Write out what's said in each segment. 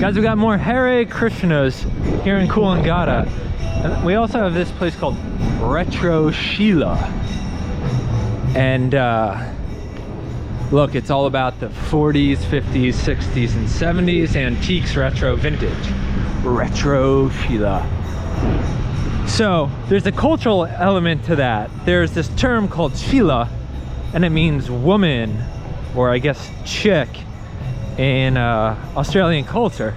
Guys, we got more Hare Krishnas here in Coolangatta. And we also have this place called Retro Sheila. And look, it's all about the 40s, 50s, 60s, and 70s antiques, retro, vintage. Retro Sheila. So there's a cultural element to that. There's this term called Sheila, and it means woman, or I guess chick, in Australian culture.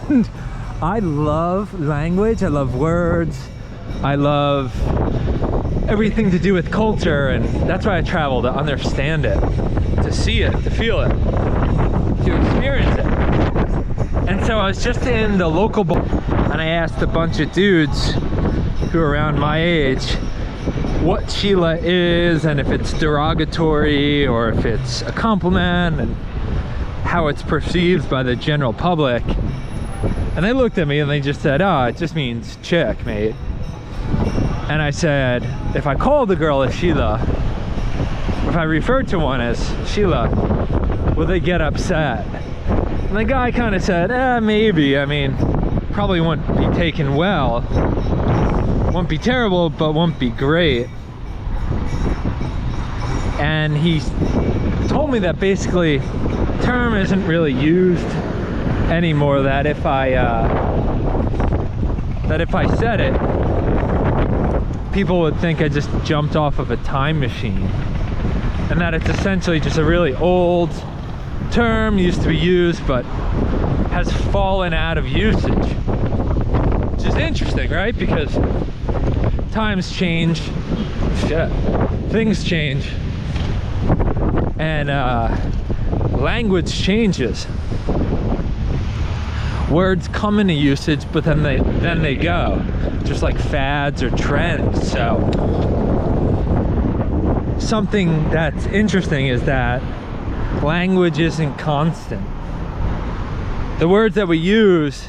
And I love language, I love words, I love everything to do with culture, and that's why I travel, to understand it, to see it, to feel it, to experience it. And so I was just in the local bar and I asked a bunch of dudes who are around my age what Sheila is, and if it's derogatory or if it's a compliment, and how it's perceived by the general public. And they looked at me and they just said, oh, it just means chick, mate. And I said, if I called the girl a Sheila, if I referred to one as Sheila, will they get upset? And the guy kind of said, maybe. I mean, probably won't be taken well. Won't be terrible, but won't be great. And he told me that basically the term isn't really used anymore, that if I said it, people would think I just jumped off of a time machine, and that it's essentially just a really old term, used to be used but has fallen out of usage, which is interesting, right? Because times change, things change, and language changes. Words come into usage, but then they go, just like fads or trends. So something that's interesting is that language isn't constant. The words that we use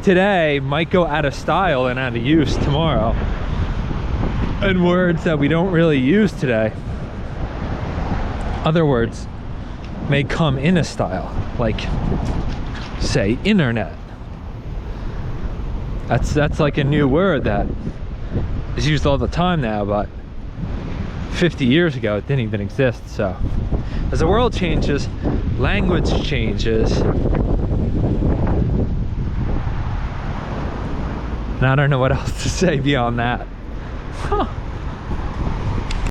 today might go out of style and out of use tomorrow, and words that we don't really use today, other words may come in a style, like say internet. That's like a new word that is used all the time now, but 50 years ago it didn't even exist. So as the world changes, language changes, and I don't know what else to say beyond that. Huh.